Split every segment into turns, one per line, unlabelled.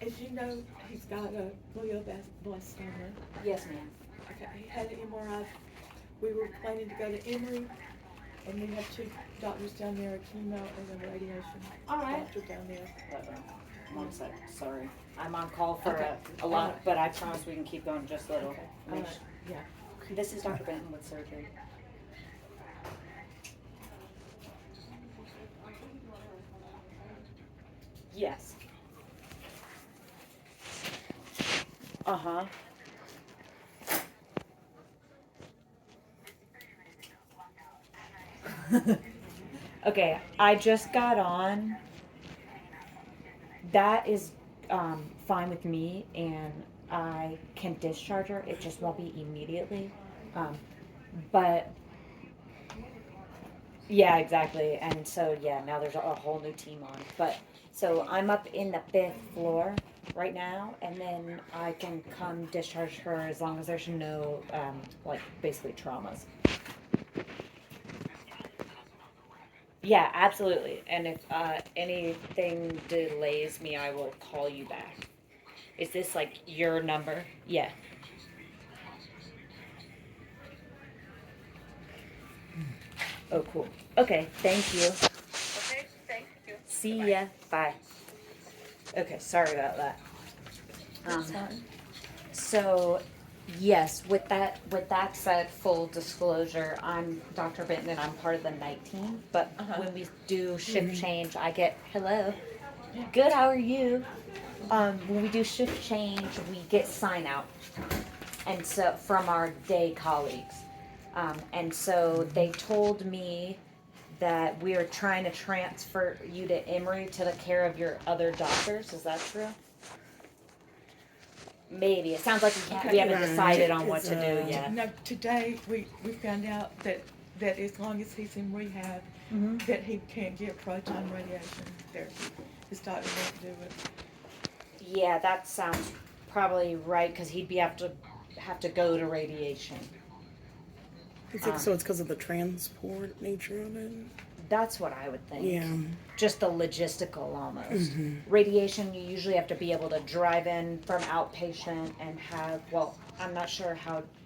as you know, he's got a glioblastoma.
Yes, ma'am.
Okay, he had an MRI. We were planning to go to Emory, and we have two doctors down there, a chemo and a radiation
All right.
doctor down there.
One sec, sorry. I'm on call for
Okay.
a lot, but I promise we can keep going just a little.
Okay, all right, yeah.
This is Dr. Benton with surgery. Yes. Uh-huh. Okay, I just got on. That is fine with me, and I can discharge her. It just won't be immediately. But yeah, exactly. And so yeah, now there's a whole new team on. But so I'm up in the 5th floor right now, and then I can come discharge her as long as there's no like basically traumas. Yeah, absolutely. And if anything delays me, I will call you back. Is this like your number? Yeah. Oh, cool. Okay, thank you.
Okay, thank you.
See ya. Bye. Okay, sorry about that.
That's fine.
So, yes, with that said, full disclosure, I'm Dr. Benton and I'm part of the night team. But when we do shift change, I get hello. Good. How are you? When we do shift change, we get sign out, and so from our day colleagues, and so they told me that we are trying to transfer you to Emory to the care of your other doctors. Is that true? Maybe. It sounds like we haven't decided on what to do yet.
No, today we found out that as long as he's in rehab, that he can't get proton radiation therapy. His doctor won't do it.
Yeah, that sounds probably right because he'd have to go to radiation.
So it's because of the transport nature of it?
That's what I would think.
Yeah.
Just the logistical almost. Radiation, you usually have to be able to drive in from outpatient and have, well, I'm not sure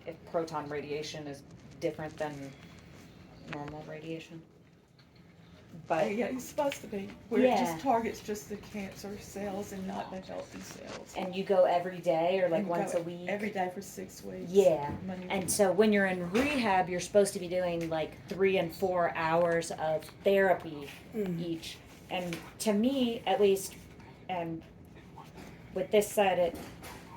if proton radiation is different than normal radiation. But
Yeah, he's supposed to be. Where it just targets just the cancer cells and not the healthy cells.
and you go every day or like
And
once
go
a week?
Every day for 6 weeks.
Yeah.
Monday
And
through-
so when you're in rehab, you're supposed to be doing like 3 and 4 hours of therapy each. And to me, at least, and with this said,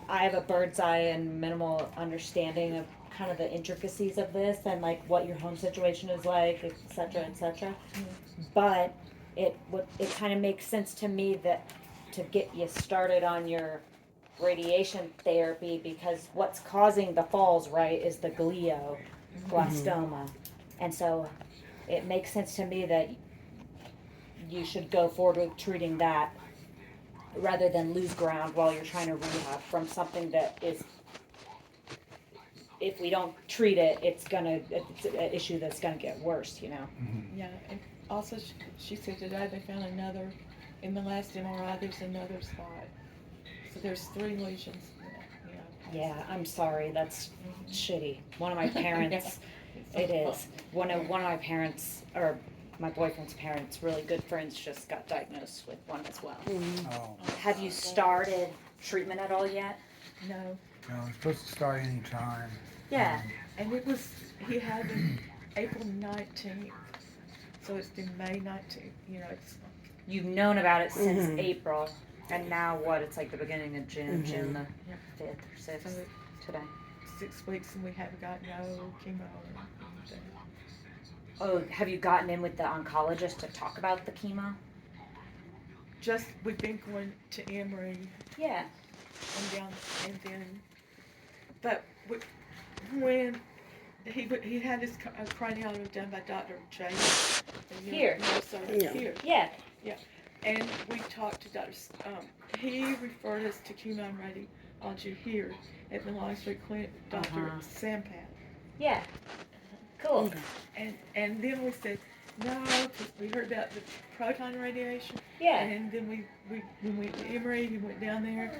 I have a bird's eye and minimal understanding of kind of the intricacies of this and like what your home situation is like, et cetera, et cetera. But it kind of makes sense to me that to get you started on your radiation therapy because what's causing the falls, right, is the glioblastoma. And so it makes sense to me that you should go forward with treating that rather than lose ground while you're trying to rehab from something that is, if we don't treat it, it's an issue that's gonna get worse, you know?
Yeah, and also she said today they found another, in the last MRI, there's another spot. So there's 3 lesions.
Yeah, I'm sorry, that's shitty. One of my parents, it is. One of my parents, or my boyfriend's parents, really good friends, just got diagnosed with one as well.
Oh,
Have you started treatment at all yet?
No,
no, it's supposed to start any time.
Yeah.
and he had it April 19th, so it's been May 19th, it's.
You've known about it since April, and now what? It's like the beginning of June, June the 5th or 6th
So
today.
6 weeks and we haven't got no chemo or anything.
Oh, have you gotten in with the oncologist to talk about the chemo?
Just, we've been going to Emory
Yeah.
and down, and then, but when he had his craniotomy done by Dr. Chase.
Here.
Yeah.
Here,
Yeah.
and we talked to Dr. He referred us to chemo and radiology here at the Long Street Clinic, Dr. Sampat.
Yeah. Cool.
And then we said, No, 'cause we heard about the proton radiation.
Yeah.
And then we went to Emory, he went down there.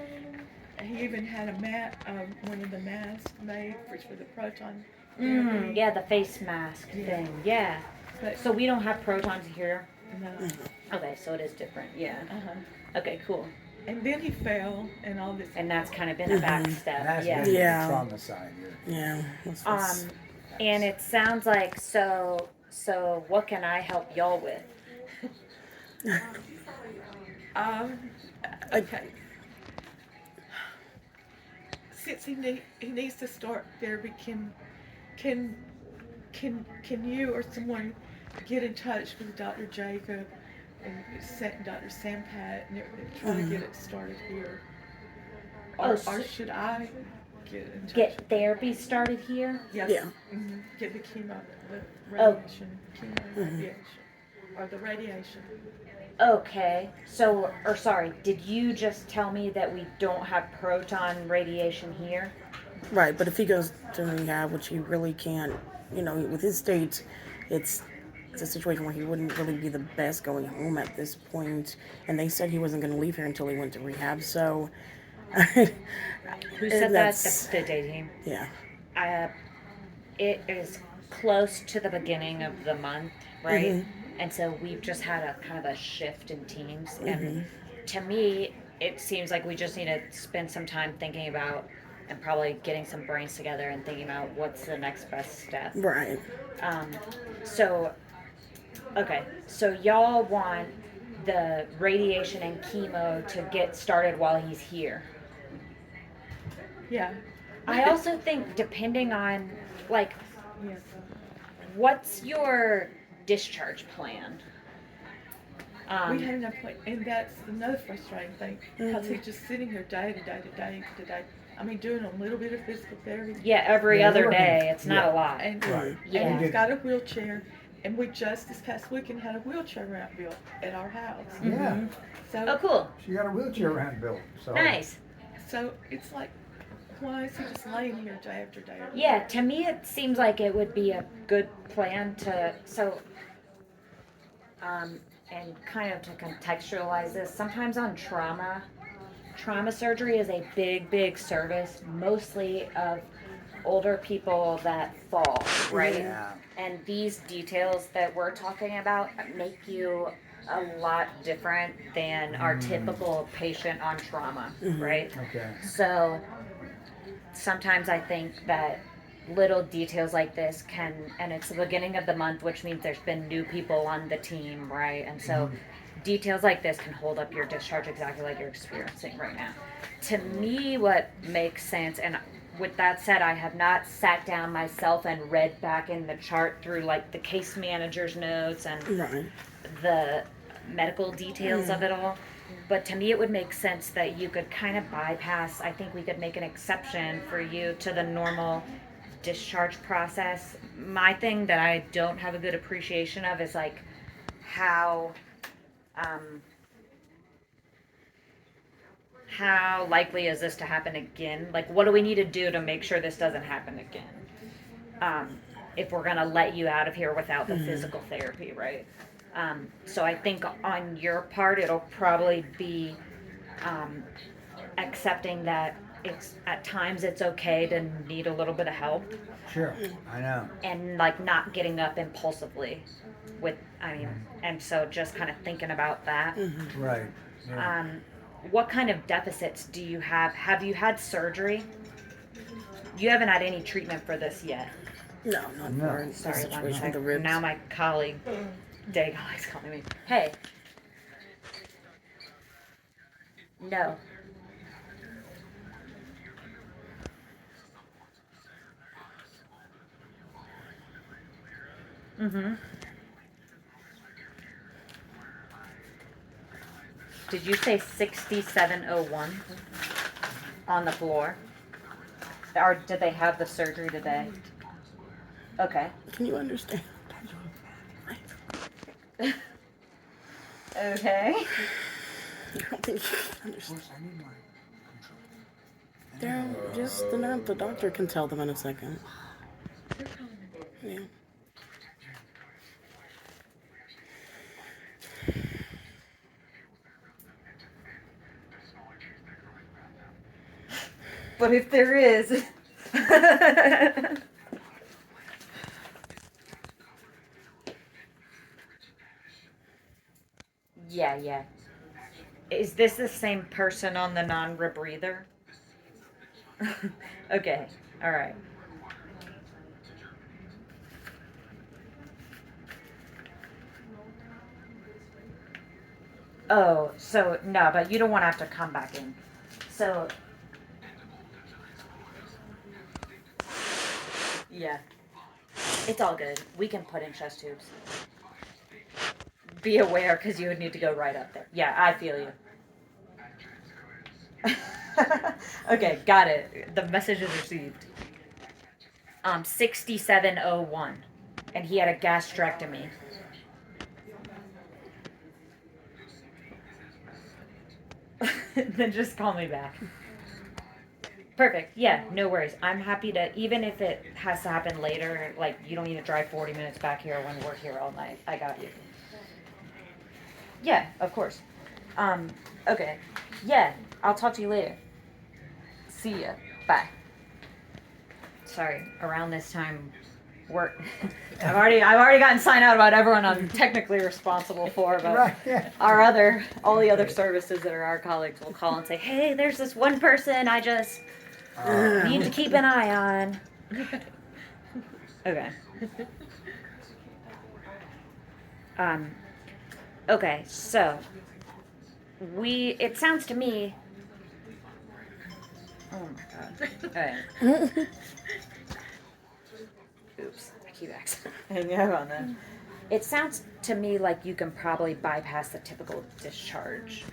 He even had a one of the masks made for the proton therapy.
Yeah, the face mask
Yeah.
thing. Yeah.
But,
So we don't have protons here.
no.
Okay, so it is different. Yeah.
Uh-huh.
Okay, cool.
And then he fell and all this.
And that's kind of been a back
And
step.
that's
Yeah.
been
Yeah.
the trauma side here.
Yeah. That's
And it sounds like so what can I help y'all with?
Okay. Since he needs to start therapy, can you or someone get in touch with Dr. Jacob and Dr. Sampat and try to get it started here? Or should I get in touch?
Get therapy started here?
Yes.
Yeah.
Mhm. Get the chemo, the
Oh.
radiation, radiation, or the radiation.
Okay. So, or sorry, did you just tell me that we don't have proton radiation here?
right. But if he goes to rehab, which he really can't, with his state, it's a situation where he wouldn't really be the best going home at this point. And they said he wasn't going to leave here until he went to rehab. So,
Who said that?
that's-
The day team.
yeah.
It is close to the beginning of the month, right? And so we've just had a kind of a shift in teams. And to me, it seems like we just need to spend some time thinking about and probably getting some brains together and thinking about what's the next best step.
Right.
Okay, so y'all want the radiation and chemo to get started while he's here.
Yeah.
I also think depending on, like,
Yes.
what's your discharge plan?
We had enough point, and that's another frustrating thing because he's just sitting here day to day to day to day. I mean, doing a little bit of physical therapy.
Yeah, every
Yeah,
other
we're
day.
working-
It's not
yeah.
a lot.
And,
Right.
Yeah.
and he's got a wheelchair, and we just this past weekend had a wheelchair ramp built at our house.
Yeah,
So,
Oh, cool.
she got a wheelchair ramp built, so.
Nice.
so it's like, why is he just laying here day after day? After
Yeah,
day?
to me it seems like it would be a good plan to and kind of to contextualize this. Sometimes on trauma surgery is a big service, mostly of older people that fall, right?
Yeah.
And these details that we're talking about make you a lot different than our typical patient on trauma, right?
Okay.
So sometimes I think that little details like this can, and it's the beginning of the month, which means there's been new people on the team, right? And so details like this can hold up your discharge exactly like you're experiencing right now. To me, what makes sense, and with that said, I have not sat down myself and read back in the chart through like the case manager's notes and
Right.
the medical details of it all. But to me, it would make sense that you could kind of bypass. I think we could make an exception for you to the normal discharge process. My thing that I don't have a good appreciation of is like how likely is this to happen again? Like, what do we need to do to make sure this doesn't happen again? If we're gonna let you out of here without the physical therapy, right? So I think on your part, it'll probably be accepting that at times it's okay to need a little bit of help
Sure, I know.
and like not getting up impulsively and so just kind of thinking about that.
Right. Yeah.
What kind of deficits do you have? Have you had surgery? You haven't had any treatment for this yet.
No, not
No.
for the
Sorry, one
situation with
sec.
the ribs.
Now my colleague, Dave, is calling me. Hey. No. Did you say 6701 on the floor? Or did they have the surgery today? Okay.
Can you understand?
Okay.
I don't think you can understand.
I need my
They're just the doctor can tell them in a second. Yeah.
But if there is. Yeah, yeah. Is this the same person on the non-rebreather? Okay, alright. Oh, so, no, but you don't want to have to come back in. So, yeah. It's all good. We can put in chest tubes. Be aware, because you would need to go right up there. Yeah, I feel you. Okay, got it. The message is received. 6701. And he had a gastrectomy. Then just call me back. Perfect. Yeah, no worries. I'm happy to, even if it has to happen later, like, you don't need to drive 40 minutes back here when we're here all night. I got you. Yeah, of course. Okay. Yeah, I'll talk to you later. See ya. Bye. Sorry, around this time, work. I've already gotten sign out about everyone I'm technically responsible for, but
Right, yeah.
all the other services that are our colleagues will call and say, hey, there's this one person I just need to keep an eye on. Okay. Okay, so it sounds to me. Oh my god. Okay. Oops, I keep hanging out on that. It sounds to me like you can probably bypass the typical discharge,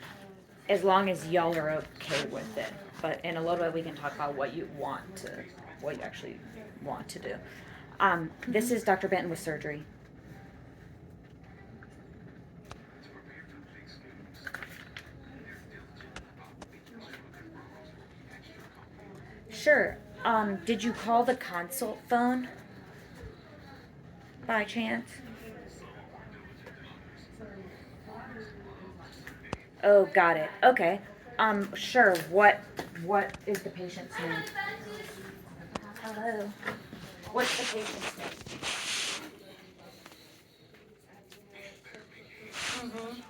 as long as y'all are okay with it. But in a little bit, we can talk about what you actually want to do. This is Dr. Benton with surgery. Sure. Did you call the consult phone? By chance? Oh, got it. Okay. Sure. What is the patient's name? Hello. What's the patient's name?